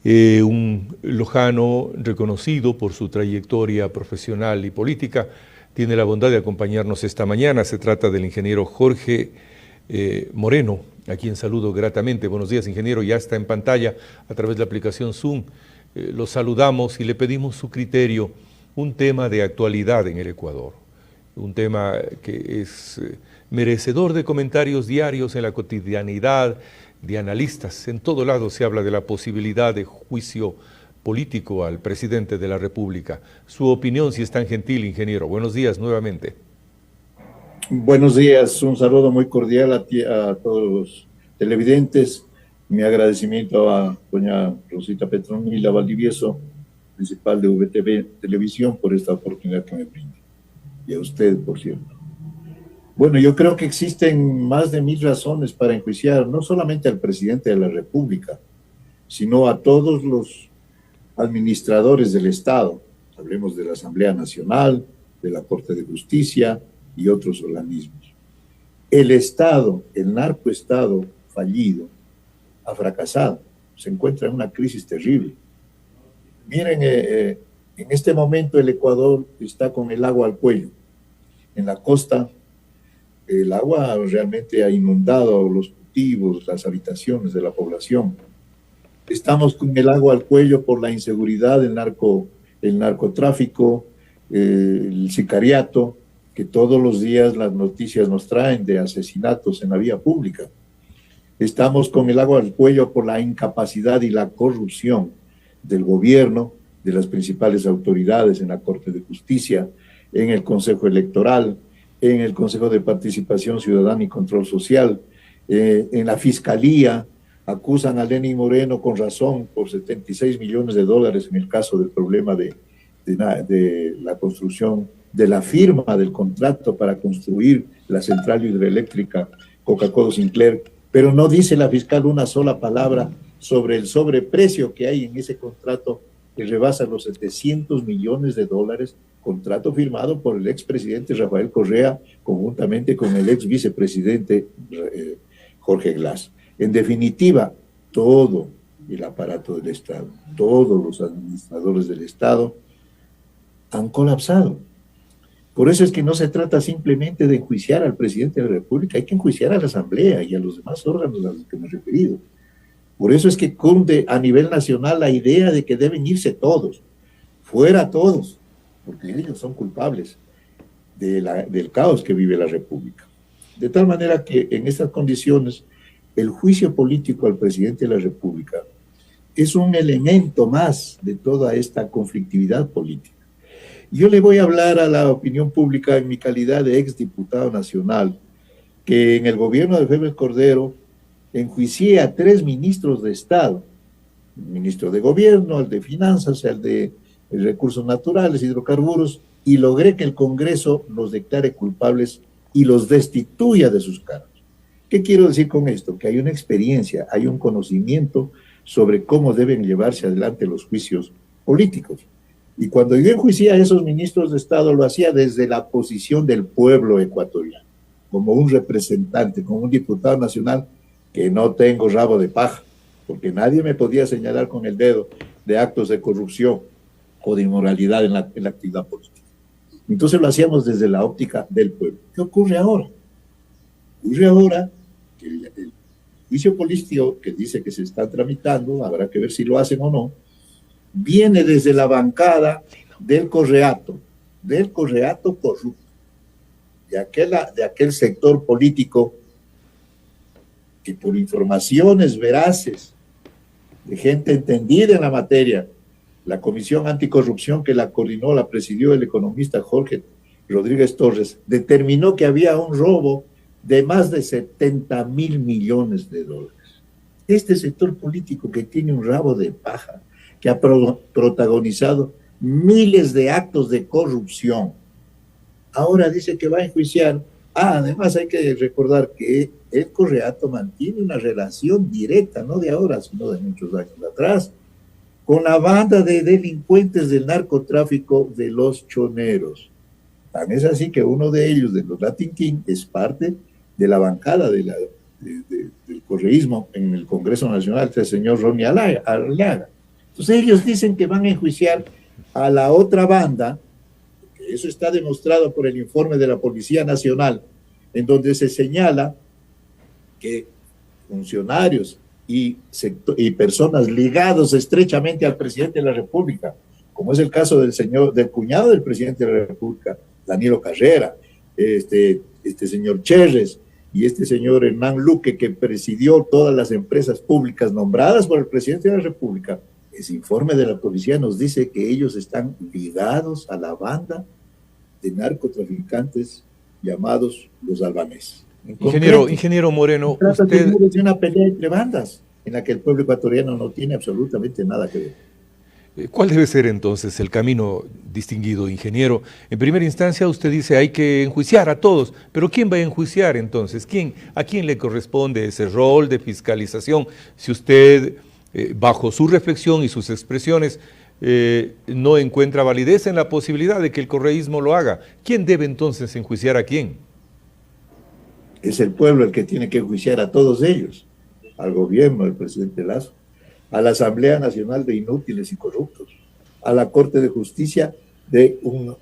Un lojano reconocido por su trayectoria profesional y política, tiene la bondad de acompañarnos esta mañana. Se trata del ingeniero Jorge Moreno, a quien saludo gratamente. Buenos días, ingeniero. Ya está en pantalla a través de la aplicación Zoom. Lo saludamos y le pedimos su criterio. Un tema de actualidad en el Ecuador, un tema que es merecedor de comentarios diarios en la cotidianidad de analistas. En todo lado se habla de la posibilidad de juicio político al presidente de la República. Su opinión, si es tan gentil, ingeniero. Buenos días nuevamente. Buenos días, un saludo muy cordial a todos los televidentes. Mi agradecimiento a doña Rosita Petronila Valdivieso, principal de VTV Televisión, por esta oportunidad que me brinda. Y a usted, por cierto. Bueno, yo creo que existen más de 1000 razones para enjuiciar no solamente al presidente de la República, sino a todos los administradores del Estado. Hablemos de la Asamblea Nacional, de la Corte de Justicia y otros organismos. El Estado, el narcoestado fallido, ha fracasado, se encuentra en una crisis terrible. Miren, en este momento el Ecuador está con el agua al cuello. En la costa, el agua realmente ha inundado los cultivos, las habitaciones de la población. Estamos con el agua al cuello por la inseguridad, el narcotráfico, el sicariato, que todos los días las noticias nos traen de asesinatos en la vía pública. Estamos con el agua al cuello por la incapacidad y la corrupción del gobierno, de las principales autoridades en la Corte de Justicia, en el Consejo Electoral, en el Consejo de Participación Ciudadana y Control Social, en la Fiscalía. Acusan a Lenín Moreno con razón por 76 millones de dólares en el caso del problema de la construcción, de la firma del contrato para construir la central hidroeléctrica Coca-Cola Sinclair, pero no dice la fiscal una sola palabra sobre el sobreprecio que hay en ese contrato que rebasa los 700 millones de dólares, contrato firmado por el expresidente Rafael Correa conjuntamente con el ex vicepresidente Jorge Glass. En definitiva, todo el aparato del Estado, todos los administradores del Estado han colapsado. Por eso es que no se trata simplemente de enjuiciar al presidente de la República, hay que enjuiciar a la Asamblea y a los demás órganos a los que me he referido. Por eso es que cunde a nivel nacional la idea de que deben irse todos, fuera todos, porque ellos son culpables del caos que vive la República. De tal manera que en estas condiciones, el juicio político al presidente de la República es un elemento más de toda esta conflictividad política. Yo le voy a hablar a la opinión pública en mi calidad de exdiputado nacional, que en el gobierno de Félix Cordero enjuicié a 3 ministros de Estado, el ministro de Gobierno, el de Finanzas, el de Recursos Naturales, Hidrocarburos, y logré que el Congreso los declare culpables y los destituya de sus cargos. ¿Qué quiero decir con esto? Que hay una experiencia, hay un conocimiento sobre cómo deben llevarse adelante los juicios políticos. Y cuando yo enjuicié a esos ministros de Estado, lo hacía desde la posición del pueblo ecuatoriano, como un representante, como un diputado nacional, que no tengo rabo de paja, porque nadie me podía señalar con el dedo de actos de corrupción o de inmoralidad en la actividad política. Entonces lo hacíamos desde la óptica del pueblo. ¿Qué ocurre ahora? Ocurre ahora que el juicio político que dice que se está tramitando, habrá que ver si lo hacen o no, viene desde la bancada del correato corrupto, de aquel sector político que por informaciones veraces de gente entendida en la materia, la Comisión Anticorrupción que la coordinó, la presidió el economista Jorge Rodríguez Torres, determinó que había un robo de más de 70.000 millones de dólares. Este sector político que tiene un rabo de paja, que ha protagonizado miles de actos de corrupción, ahora dice que va a enjuiciar. Además hay que recordar que el correato mantiene una relación directa, no de ahora, sino de muchos años atrás, con la banda de delincuentes del narcotráfico de los choneros. Tan es así que uno de ellos, de los Latin King, es parte de la bancada del correísmo en el Congreso Nacional, el señor Ronnie Arriaga. Entonces ellos dicen que van a enjuiciar a la otra banda. Eso está demostrado por el informe de la Policía Nacional, en donde se señala que funcionarios y personas ligados estrechamente al presidente de la República, como es el caso del cuñado del presidente de la República, Danilo Carrera, este señor Cherres y este señor Hernán Luque, que presidió todas las empresas públicas nombradas por el presidente de la República. Ese informe de la policía nos dice que ellos están ligados a la banda de narcotraficantes llamados los albaneses. Ingeniero Moreno, usted... de una pelea entre bandas en la que el pueblo ecuatoriano no tiene absolutamente nada que ver. ¿Cuál debe ser entonces el camino, distinguido ingeniero? En primera instancia usted dice hay que enjuiciar a todos, pero ¿quién va a enjuiciar entonces? ¿A quién le corresponde ese rol de fiscalización? Si usted, bajo su reflexión y sus expresiones, no encuentra validez en la posibilidad de que el correísmo lo haga, ¿quién debe entonces enjuiciar a quién? Es el pueblo el que tiene que enjuiciar a todos ellos, al gobierno del presidente Lazo, a la Asamblea Nacional de Inútiles y Corruptos, a la Corte de Justicia de una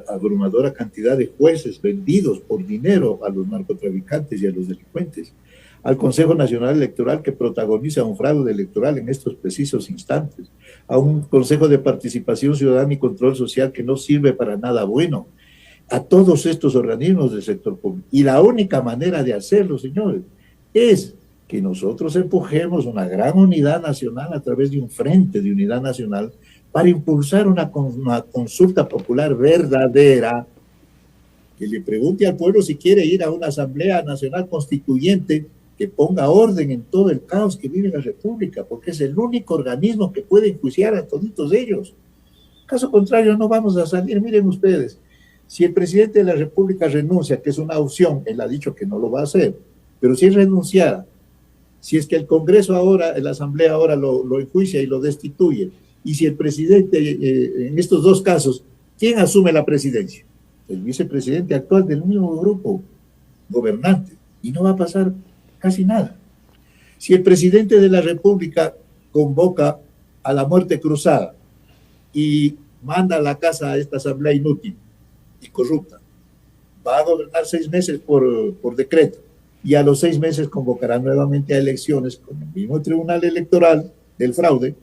abrumadora cantidad de jueces vendidos por dinero a los narcotraficantes y a los delincuentes, al Consejo Nacional Electoral que protagoniza un fraude electoral en estos precisos instantes, a un Consejo de Participación Ciudadana y Control Social que no sirve para nada bueno, a todos estos organismos del sector público. Y la única manera de hacerlo, señores, es que nosotros empujemos una gran unidad nacional a través de un frente de unidad nacional para impulsar una consulta popular verdadera, que le pregunte al pueblo si quiere ir a una asamblea nacional constituyente que ponga orden en todo el caos que vive la República, porque es el único organismo que puede enjuiciar a toditos ellos. Caso contrario, no vamos a salir. Miren ustedes, si el presidente de la República renuncia, que es una opción, él ha dicho que no lo va a hacer, pero si él renunciara, si es que el Congreso ahora, la Asamblea ahora lo enjuicia y lo destituye, y si el presidente, en estos dos casos, ¿quién asume la presidencia? El vicepresidente actual del mismo grupo gobernante, y no va a pasar casi nada. Si el presidente de la República convoca a la muerte cruzada y manda a la casa a esta asamblea inútil y corrupta, va a gobernar 6 meses por decreto, y a los 6 meses convocará nuevamente a elecciones con el mismo tribunal electoral del fraude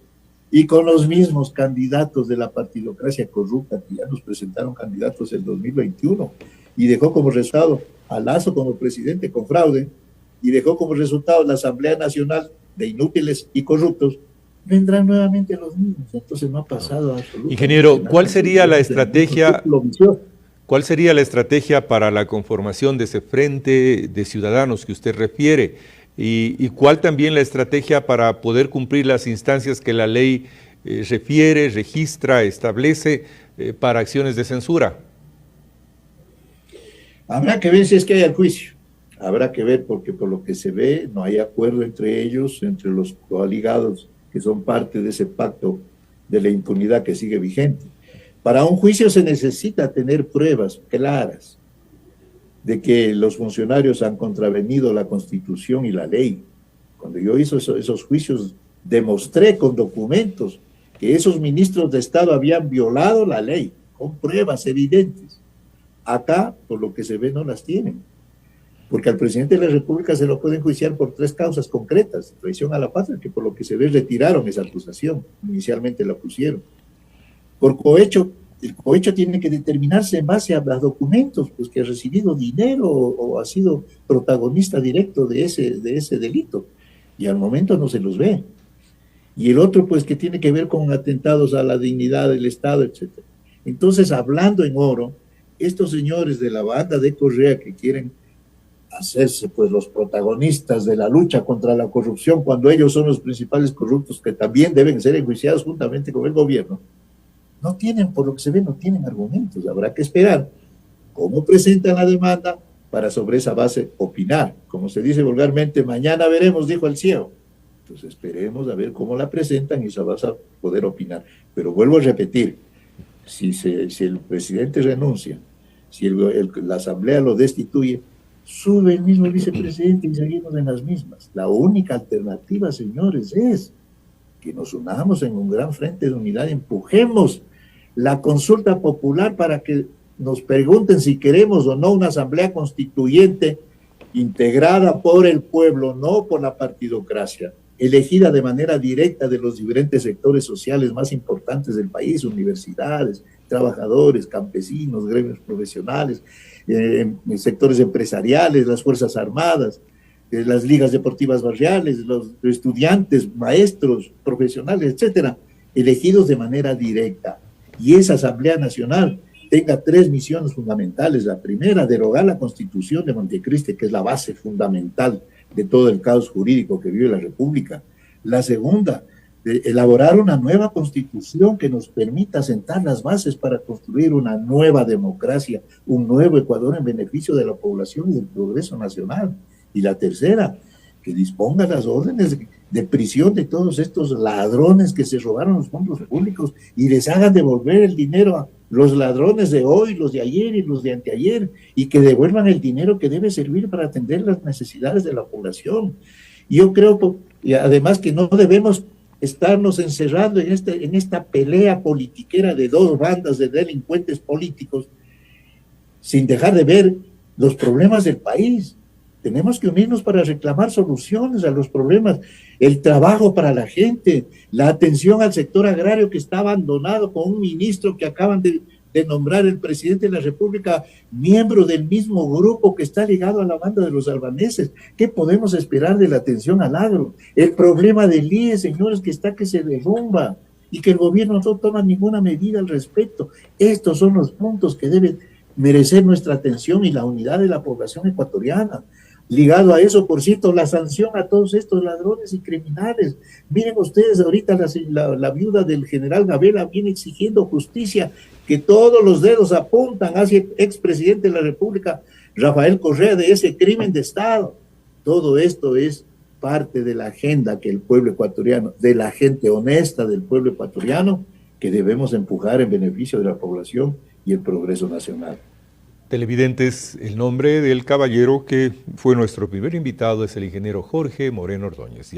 y con los mismos candidatos de la partidocracia corrupta que ya nos presentaron candidatos en 2021 y dejó como resultado a Lazo como presidente con fraude y dejó como resultado la Asamblea Nacional de Inútiles y Corruptos. Vendrán nuevamente los mismos. Entonces no ha pasado absolutamente. Ingeniero, ¿cuál sería la estrategia? ¿Cuál sería la estrategia para la conformación de ese frente de ciudadanos que usted refiere? ¿Y cuál también la estrategia para poder cumplir las instancias que la ley refiere, registra, establece para acciones de censura? Habrá que ver si es que hay el juicio. Habrá que ver porque por lo que se ve no hay acuerdo entre ellos, entre los coaligados que son parte de ese pacto de la impunidad que sigue vigente. Para un juicio se necesita tener pruebas claras de que los funcionarios han contravenido la Constitución y la ley. Cuando yo hice esos juicios, demostré con documentos que esos ministros de Estado habían violado la ley, con pruebas evidentes. Acá, por lo que se ve, no las tienen. Porque al presidente de la República se lo pueden enjuiciar por 3 causas concretas. Traición a la patria, que por lo que se ve retiraron esa acusación. Inicialmente la pusieron. Por cohecho, el cohecho tiene que determinarse en base a los documentos, pues que ha recibido dinero o ha sido protagonista directo de ese delito. Y al momento no se los ve. Y el otro, pues, que tiene que ver con atentados a la dignidad del Estado, etc. Entonces, hablando en oro, estos señores de la banda de Correa que quieren hacerse, pues, los protagonistas de la lucha contra la corrupción, cuando ellos son los principales corruptos que también deben ser enjuiciados juntamente con el gobierno, no tienen, por lo que se ve, no tienen argumentos. Habrá que esperar cómo presentan la demanda para sobre esa base opinar. Como se dice vulgarmente, mañana veremos, dijo el ciego. Entonces esperemos a ver cómo la presentan y se va a poder opinar. Pero vuelvo a repetir, si el presidente renuncia, si la asamblea lo destituye, sube el mismo vicepresidente y seguimos en las mismas. La única alternativa, señores, es que nos unamos en un gran frente de unidad, empujemos la consulta popular para que nos pregunten si queremos o no una asamblea constituyente integrada por el pueblo, no por la partidocracia, elegida de manera directa de los diferentes sectores sociales más importantes del país, universidades, trabajadores, campesinos, gremios profesionales, sectores empresariales, las Fuerzas Armadas, las ligas deportivas barriales, los estudiantes, maestros, profesionales, etcétera, elegidos de manera directa. Y esa Asamblea Nacional tenga tres misiones fundamentales. La primera, derogar la Constitución de Montecristi, que es la base fundamental de todo el caos jurídico que vive la República. La segunda, elaborar una nueva Constitución que nos permita sentar las bases para construir una nueva democracia, un nuevo Ecuador en beneficio de la población y del progreso nacional. Y la tercera, que disponga las órdenes de prisión de todos estos ladrones que se robaron los fondos públicos y les hagan devolver el dinero a los ladrones de hoy, los de ayer y los de anteayer, y que devuelvan el dinero que debe servir para atender las necesidades de la población. Y yo creo, y además, que no debemos estarnos encerrando en esta pelea politiquera de dos bandas de delincuentes políticos sin dejar de ver los problemas del país. Tenemos que unirnos para reclamar soluciones a los problemas, el trabajo para la gente, la atención al sector agrario que está abandonado con un ministro que acaban de nombrar el presidente de la República, miembro del mismo grupo que está ligado a la banda de los albaneses. ¿Qué podemos esperar de la atención al agro? El problema del IE, señores, que está que se derrumba y que el gobierno no toma ninguna medida al respecto. Estos son los puntos que deben merecer nuestra atención y la unidad de la población ecuatoriana. Ligado a eso, por cierto, la sanción a todos estos ladrones y criminales. Miren ustedes, ahorita la viuda del general Gabela viene exigiendo justicia, que todos los dedos apuntan hacia el expresidente de la República, Rafael Correa, de ese crimen de Estado. Todo esto es parte de la agenda que el pueblo ecuatoriano, de la gente honesta del pueblo ecuatoriano, que debemos empujar en beneficio de la población y el progreso nacional. Televidentes, el nombre del caballero que fue nuestro primer invitado es el ingeniero Jorge Moreno Ordóñez.